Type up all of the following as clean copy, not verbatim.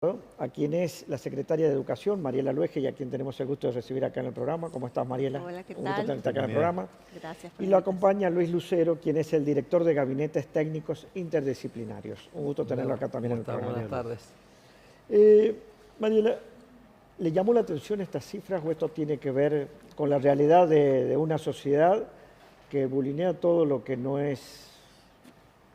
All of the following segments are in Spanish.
a quien es la secretaria de Educación, Mariela Luege, y a quien tenemos el gusto de recibir acá en el programa. ¿Cómo estás, Mariela? Hola, ¿qué Un gusto tal? tenerte acá en el programa. Gracias. Y lo acompaña Luis Lucero, quien es el director de Gabinetes Técnicos Interdisciplinarios. Un gusto tenerlo acá también en el programa. Buenas tardes. Mariela, ¿le llamó la atención estas cifras o esto tiene que ver con la realidad de una sociedad que bulinea todo lo que no es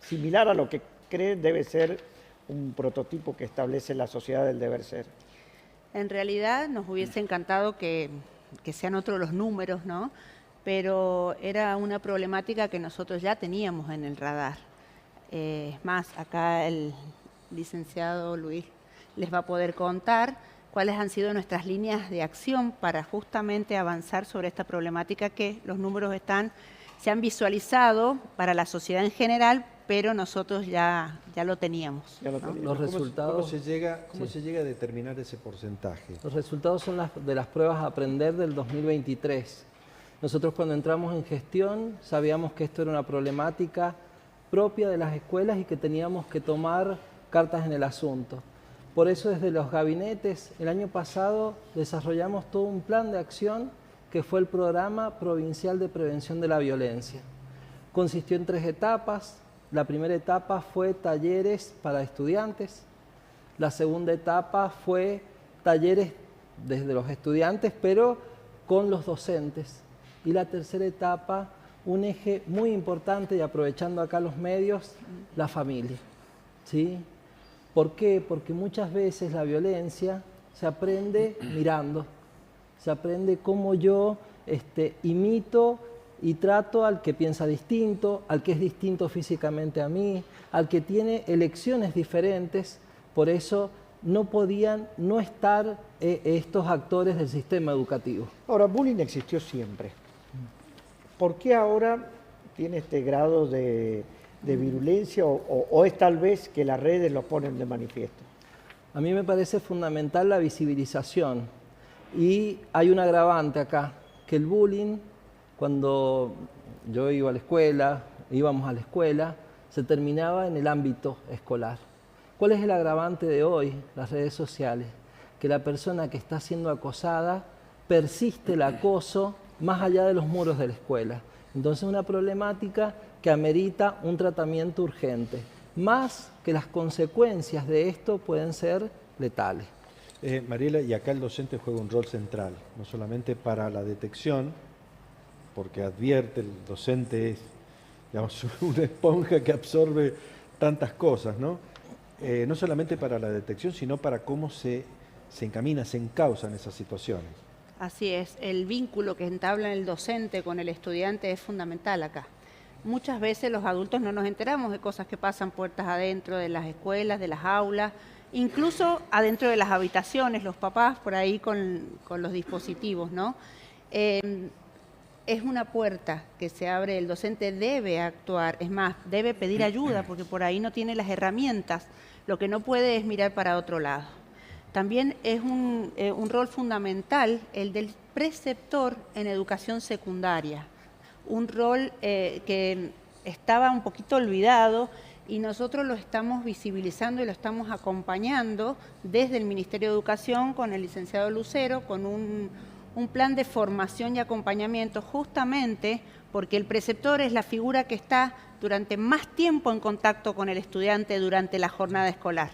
similar a lo que cree debe ser un prototipo que establece la sociedad del deber ser? En realidad nos hubiese encantado que sean otros los números, ¿no? Pero era una problemática que nosotros ya teníamos en el radar. Es más, acá el licenciado Luis les va a poder contar cuáles han sido nuestras líneas de acción para justamente avanzar sobre esta problemática que los números se han visualizado para la sociedad en general, pero nosotros ya lo teníamos. ¿No? Los resultados, ¿Cómo se llega a determinar ese porcentaje? Los resultados son de las pruebas a aprender del 2023. Nosotros cuando entramos en gestión sabíamos que esto era una problemática propia de las escuelas y que teníamos que tomar cartas en el asunto. Por eso desde los gabinetes el año pasado desarrollamos todo un plan de acción que fue el Programa Provincial de Prevención de la Violencia. Consistió en 3 etapas. La primera etapa fue talleres para estudiantes. La segunda etapa fue talleres desde los estudiantes, pero con los docentes. Y la tercera etapa, un eje muy importante, y aprovechando acá los medios, la familia. ¿Sí? ¿Por qué? Porque muchas veces la violencia se aprende mirando. Se aprende cómo yo imito y trato al que piensa distinto, al que es distinto físicamente a mí, al que tiene elecciones diferentes. Por eso no podían no estar estos actores del sistema educativo. Ahora, bullying existió siempre. ¿Por qué ahora tiene este grado de virulencia o es tal vez que las redes lo ponen de manifiesto? A mí me parece fundamental la visibilización. Y hay un agravante acá, que el bullying, cuando yo iba a la escuela, íbamos a la escuela, se terminaba en el ámbito escolar. ¿Cuál es el agravante de hoy? Las redes sociales. Que la persona que está siendo acosada persiste el acoso más allá de los muros de la escuela. Entonces es una problemática que amerita un tratamiento urgente, más que las consecuencias de esto pueden ser letales. Mariela, y acá el docente juega un rol central, no solamente para la detección, porque advierte, el docente es, digamos, una esponja que absorbe tantas cosas, ¿no? No solamente para la detección, sino para cómo se encamina, se encausan esas situaciones. Así es, el vínculo que entabla el docente con el estudiante es fundamental acá. Muchas veces los adultos no nos enteramos de cosas que pasan puertas adentro de las escuelas, de las aulas, incluso adentro de las habitaciones, los papás por ahí con los dispositivos, ¿no? Es una puerta que se abre, el docente debe actuar, es más, debe pedir ayuda porque por ahí no tiene las herramientas, lo que no puede es mirar para otro lado. También es un rol fundamental el del preceptor en educación secundaria, un rol que estaba un poquito olvidado y nosotros lo estamos visibilizando y lo estamos acompañando desde el Ministerio de Educación con el licenciado Lucero, con un plan de formación y acompañamiento justamente porque el preceptor es la figura que está durante más tiempo en contacto con el estudiante durante la jornada escolar.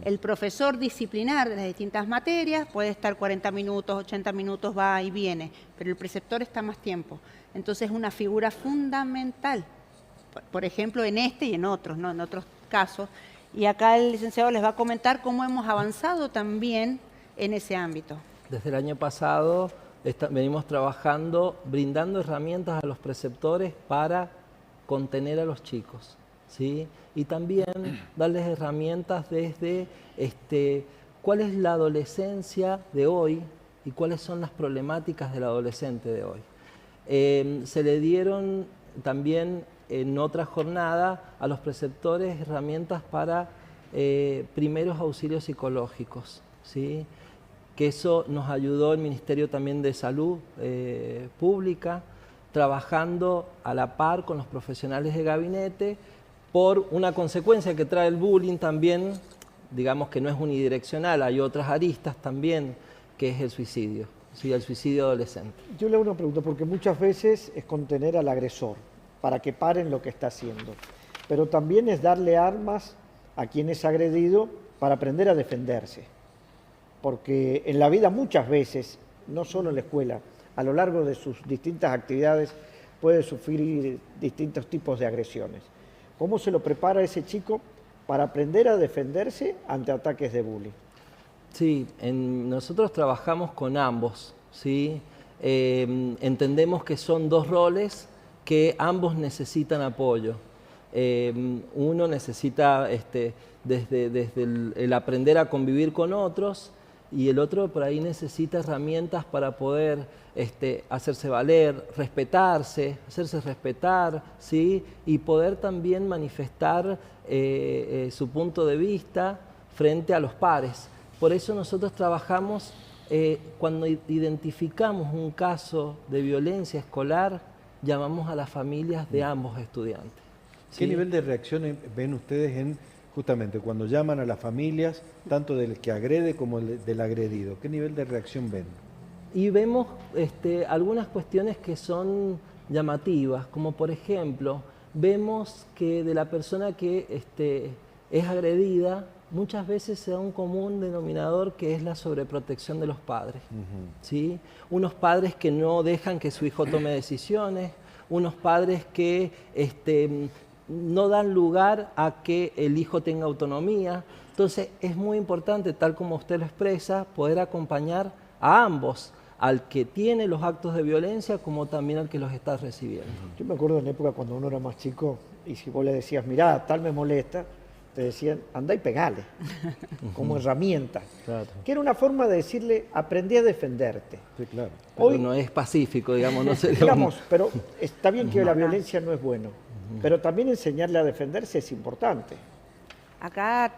El profesor disciplinar de las distintas materias puede estar 40 minutos, 80 minutos, va y viene, pero el preceptor está más tiempo. Entonces es una figura fundamental, por ejemplo en este y en otros, ¿no? En otros casos. Y acá el licenciado les va a comentar cómo hemos avanzado también en ese ámbito. Desde el año pasado venimos trabajando, brindando herramientas a los preceptores para contener a los chicos, ¿sí? Y también darles herramientas desde cuál es la adolescencia de hoy y cuáles son las problemáticas del adolescente de hoy. Se le dieron también en otra jornada a los preceptores herramientas para primeros auxilios psicológicos, ¿sí? Que eso nos ayudó el Ministerio también de Salud Pública, trabajando a la par con los profesionales de gabinete por una consecuencia que trae el bullying también digamos que no es unidireccional, hay otras aristas también, que es el suicidio, ¿sí? El suicidio adolescente. Yo le hago una pregunta, porque muchas veces es contener al agresor para que paren lo que está haciendo, pero también es darle armas a quien es agredido para aprender a defenderse, porque en la vida muchas veces, no solo en la escuela, a lo largo de sus distintas actividades puede sufrir distintos tipos de agresiones. ¿Cómo se lo prepara ese chico para aprender a defenderse ante ataques de bullying? Sí, nosotros trabajamos con ambos, ¿sí? Entendemos que son dos roles que ambos necesitan apoyo. Uno necesita desde el aprender a convivir con otros, y el otro por ahí necesita herramientas para poder hacerse valer, respetarse, hacerse respetar, ¿sí? Y poder también manifestar su punto de vista frente a los pares. Por eso nosotros trabajamos, cuando identificamos un caso de violencia escolar, llamamos a las familias de ambos estudiantes. ¿Qué ¿Sí? nivel de reacción ven ustedes justamente cuando llaman a las familias, tanto del que agrede como del agredido? ¿Qué nivel de reacción ven? Y vemos algunas cuestiones que son llamativas, como por ejemplo, vemos que de la persona que es agredida, muchas veces se da un común denominador que es la sobreprotección de los padres. ¿Sí? Unos padres que no dejan que su hijo tome decisiones, unos padres que no dan lugar a que el hijo tenga autonomía. Entonces es muy importante, tal como usted lo expresa, poder acompañar a ambos, al que tiene los actos de violencia como también al que los está recibiendo. Yo me acuerdo en la época cuando uno era más chico y si vos le decías, mirá, tal me molesta, te decían, andá y pegale, como herramienta. Claro. Que era una forma de decirle, aprendí a defenderte. Sí, claro. Pero Hoy, no es pacífico, digamos, no sería digamos, pero está bien que la violencia no es bueno, pero también enseñarle a defenderse es importante. Acá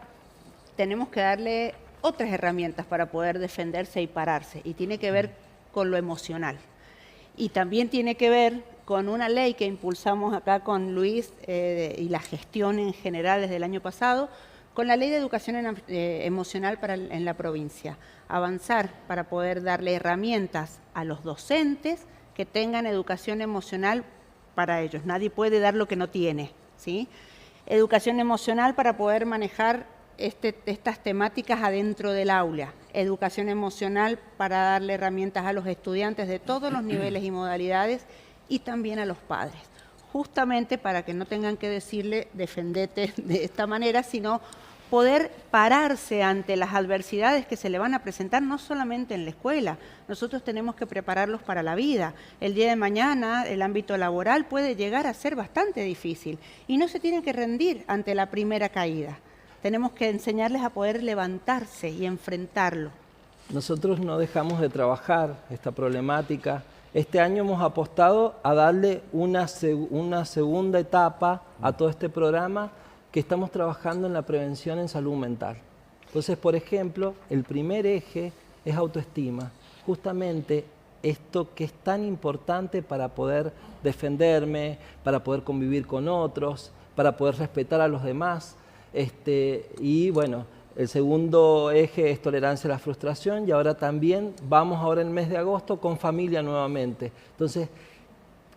tenemos que darle otras herramientas para poder defenderse y pararse, y tiene que ver con lo emocional. Y también tiene que ver con una ley que impulsamos acá con Luis y la gestión en general desde el año pasado, con la Ley de Educación Emocional en la provincia. Avanzar para poder darle herramientas a los docentes que tengan educación emocional para ellos. Nadie puede dar lo que no tiene, ¿sí? Educación emocional para poder manejar estas temáticas adentro del aula. Educación emocional para darle herramientas a los estudiantes de todos los niveles y modalidades y también a los padres, justamente para que no tengan que decirle defendete de esta manera, sino poder pararse ante las adversidades que se le van a presentar no solamente en la escuela. Nosotros tenemos que prepararlos para la vida. El día de mañana el ámbito laboral puede llegar a ser bastante difícil y no se tienen que rendir ante la primera caída. Tenemos que enseñarles a poder levantarse y enfrentarlo. Nosotros no dejamos de trabajar esta problemática. Este año hemos apostado a darle una segunda etapa a todo este programa que estamos trabajando en la prevención en salud mental. Entonces, por ejemplo, el primer eje es autoestima. Justamente esto que es tan importante para poder defenderme, para poder convivir con otros, para poder respetar a los demás. Y bueno, el segundo eje es tolerancia a la frustración, y ahora también vamos ahora en el mes de agosto con familia nuevamente. Entonces,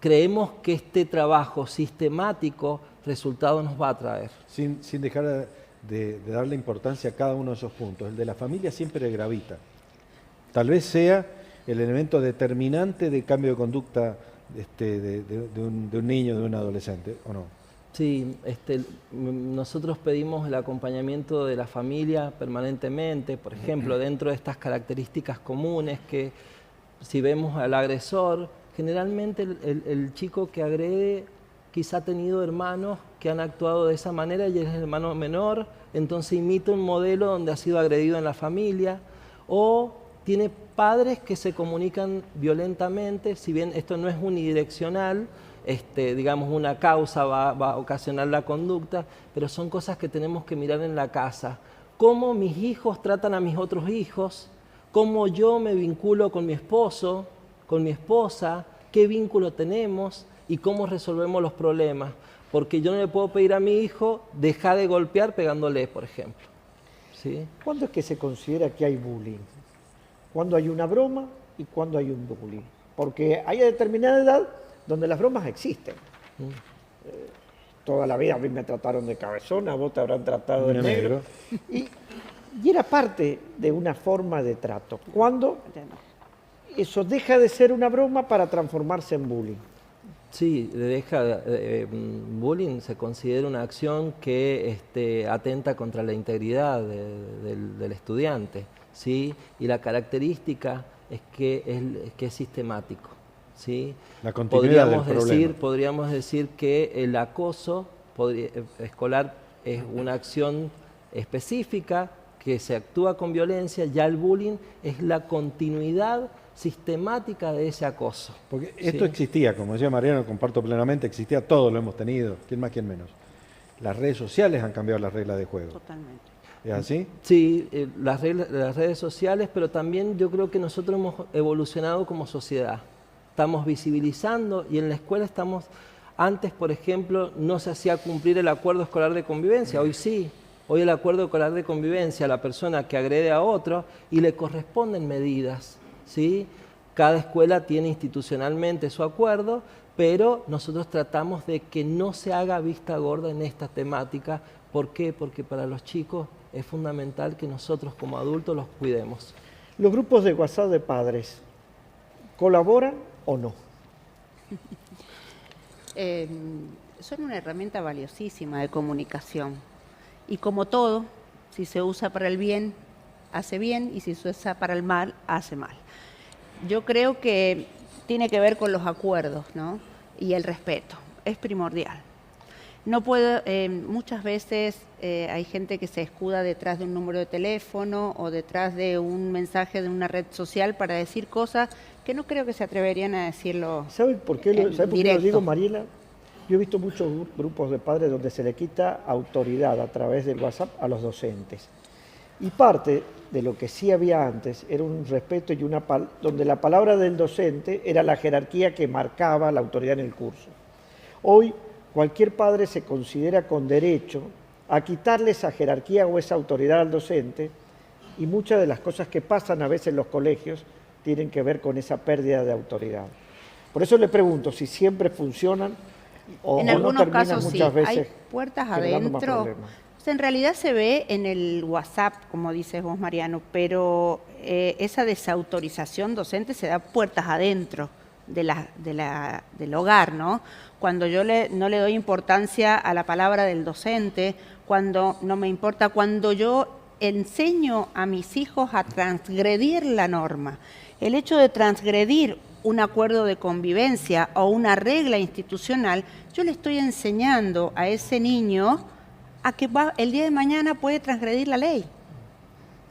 creemos que este trabajo sistemático resultado nos va a traer. Sin dejar de darle importancia a cada uno de esos puntos. El de la familia siempre gravita. Tal vez sea el elemento determinante del cambio de conducta de un niño, de un adolescente, ¿o no? Sí, nosotros pedimos el acompañamiento de la familia permanentemente, por ejemplo, dentro de estas características comunes que si vemos al agresor, generalmente el chico que agrede quizá ha tenido hermanos que han actuado de esa manera y es el hermano menor, entonces imita un modelo donde ha sido agredido en la familia, o tiene padres que se comunican violentamente, si bien esto no es unidireccional, digamos una causa va a ocasionar la conducta, pero son cosas que tenemos que mirar en la casa. Cómo mis hijos tratan a mis otros hijos, cómo yo me vinculo con mi esposo, con mi esposa, qué vínculo tenemos y cómo resolvemos los problemas. Porque yo no le puedo pedir a mi hijo, deja de golpear pegándole, por ejemplo. ¿sí? ¿Cuándo es que se considera que hay bullying? ¿Cuándo hay una broma y cuándo hay un bullying? Porque hay determinada edad donde las bromas existen. Toda la vida a mí me trataron de cabezona, a vos te habrán tratado de negro. Y era parte de una forma de trato. ¿Cuándo eso deja de ser una broma para transformarse en bullying? Sí, bullying se considera una acción que atenta contra la integridad del estudiante, ¿sí? Y la característica es que es sistemático, ¿sí? La continuidad del problema. Podríamos decir que el acoso escolar es una acción específica que se actúa con violencia, ya el bullying es la continuidad sistemática de ese acoso. Porque esto existía, como decía Mariano, comparto plenamente, existía, todos lo hemos tenido, quién más, quién menos. Las redes sociales han cambiado las reglas de juego. Totalmente. ¿Es así? Sí, las redes sociales, pero también yo creo que nosotros hemos evolucionado como sociedad. Estamos visibilizando y en la escuela estamos... Antes, por ejemplo, no se hacía cumplir el acuerdo escolar de convivencia, hoy sí. Hoy el acuerdo escolar de convivencia a la persona que agrede a otro y le corresponden medidas, ¿sí? Cada escuela tiene institucionalmente su acuerdo, pero nosotros tratamos de que no se haga vista gorda en esta temática. ¿Por qué? Porque para los chicos es fundamental que nosotros como adultos los cuidemos. ¿Los grupos de WhatsApp de padres colaboran o no? Son una herramienta valiosísima de comunicación. Y como todo, si se usa para el bien, hace bien, y si se usa para el mal, hace mal. Yo creo que tiene que ver con los acuerdos, ¿no? Y el respeto, es primordial. No puedo, muchas veces hay gente que se escuda detrás de un número de teléfono o detrás de un mensaje de una red social para decir cosas que no creo que se atreverían a decirlo. ¿Sabe por qué lo digo, Mariela? Yo he visto muchos grupos de padres donde se le quita autoridad a través del WhatsApp a los docentes. Y parte de lo que sí había antes era un respeto y donde la palabra del docente era la jerarquía que marcaba la autoridad en el curso. Hoy cualquier padre se considera con derecho a quitarle esa jerarquía o esa autoridad al docente, y muchas de las cosas que pasan a veces en los colegios tienen que ver con esa pérdida de autoridad. Por eso le pregunto si siempre funcionan o en no algunos terminan casos muchas sí, veces hay puertas generando más adentro. problemas. En realidad se ve en el WhatsApp, como dices vos, Mariano, pero esa desautorización docente se da puertas adentro del hogar, ¿no? Cuando yo no le doy importancia a la palabra del docente, cuando no me importa, cuando yo enseño a mis hijos a transgredir la norma. El hecho de transgredir un acuerdo de convivencia o una regla institucional, yo le estoy enseñando a ese niño a que el día de mañana puede transgredir la ley.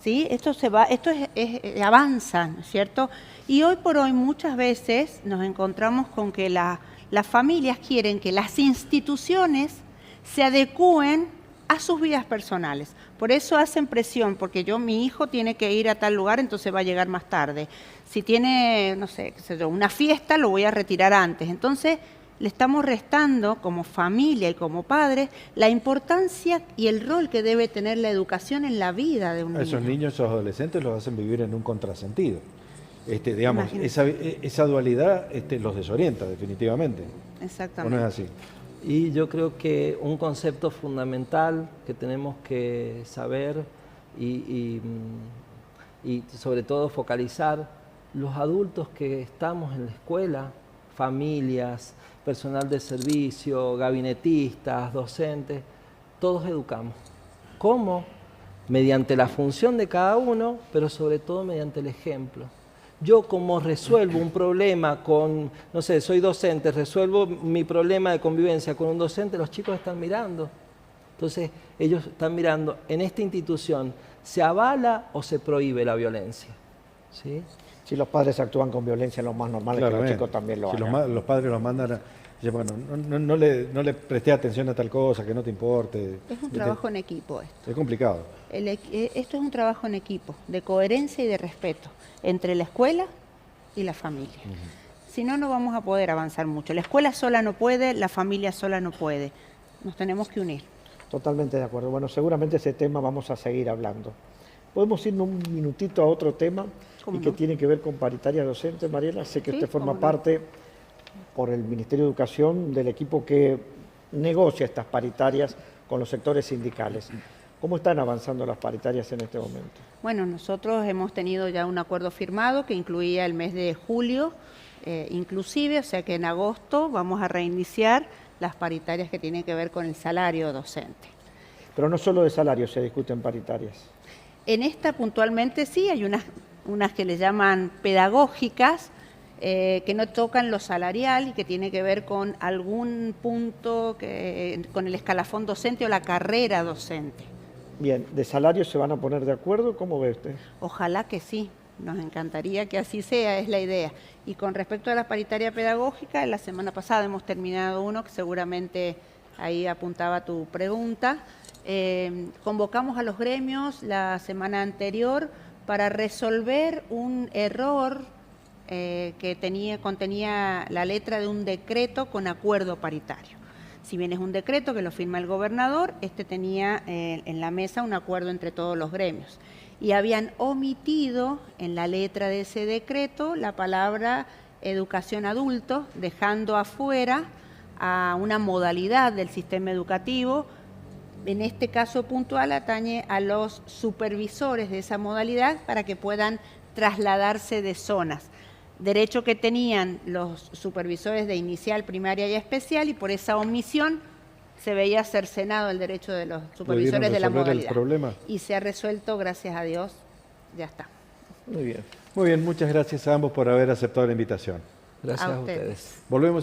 ¿Sí? Esto avanza, ¿no es cierto? Y hoy por hoy muchas veces nos encontramos con que las familias quieren que las instituciones se adecúen a sus vidas personales. Por eso hacen presión, porque mi hijo tiene que ir a tal lugar, entonces va a llegar más tarde. Si tiene, no sé, qué sé yo, una fiesta, lo voy a retirar antes. Entonces le estamos restando como familia y como padres la importancia y el rol que debe tener la educación en la vida de un niño. Esos niños, esos adolescentes los hacen vivir en un contrasentido. Digamos, esa dualidad los desorienta definitivamente. Exactamente. ¿O no es así? Y yo creo que un concepto fundamental que tenemos que saber y sobre todo focalizar, los adultos que estamos en la escuela, familias, personal de servicio, gabinetistas, docentes, todos educamos. ¿Cómo? Mediante la función de cada uno, pero sobre todo mediante el ejemplo. Yo como resuelvo un problema con, no sé, soy docente, resuelvo mi problema de convivencia con un docente, los chicos están mirando. Entonces, ellos están mirando, en esta institución, ¿se avala o se prohíbe la violencia? ¿Sí? Si los padres actúan con violencia, lo más normal es que los chicos también lo hagan. Si los padres los mandan a... Bueno, no le presté atención a tal cosa, que no te importe. Es un trabajo en equipo esto. Es complicado. Esto es un trabajo en equipo, de coherencia y de respeto, entre la escuela y la familia. Si no, no vamos a poder avanzar mucho. La escuela sola no puede, la familia sola no puede. Nos tenemos que unir. Totalmente de acuerdo. Bueno, seguramente ese tema vamos a seguir hablando. ¿Podemos irnos un minutito a otro tema y que tiene que ver con paritaria docente, Mariela? Sé que Sí, usted forma cómo no. parte, por el Ministerio de Educación, del equipo que negocia estas paritarias con los sectores sindicales. ¿Cómo están avanzando las paritarias en este momento? Bueno, nosotros hemos tenido ya un acuerdo firmado que incluía el mes de julio, inclusive, o sea que en agosto vamos a reiniciar las paritarias que tienen que ver con el salario docente. Pero no solo de salario se discuten paritarias. En esta puntualmente sí, hay unas que le llaman pedagógicas, que no tocan lo salarial y que tiene que ver con algún punto con el escalafón docente o la carrera docente. Bien, ¿de salario se van a poner de acuerdo? ¿Cómo ve usted? Ojalá que sí, nos encantaría que así sea, es la idea. Y con respecto a la paritaria pedagógica, la semana pasada hemos terminado uno que seguramente ahí apuntaba tu pregunta. Convocamos a los gremios la semana anterior para resolver un error que contenía la letra de un decreto con acuerdo paritario. Si bien es un decreto que lo firma el gobernador, este tenía en la mesa un acuerdo entre todos los gremios. Y habían omitido en la letra de ese decreto la palabra educación adulto, dejando afuera a una modalidad del sistema educativo. En este caso puntual atañe a los supervisores de esa modalidad para que puedan trasladarse de zonas. Derecho que tenían los supervisores de inicial, primaria y especial, y por esa omisión se veía cercenado el derecho de los supervisores de la modalidad. El problema? Y se ha resuelto, gracias a Dios, ya está. Muy bien. Muy bien, muchas gracias a ambos por haber aceptado la invitación. Gracias a ustedes. ustedes. Volvemos.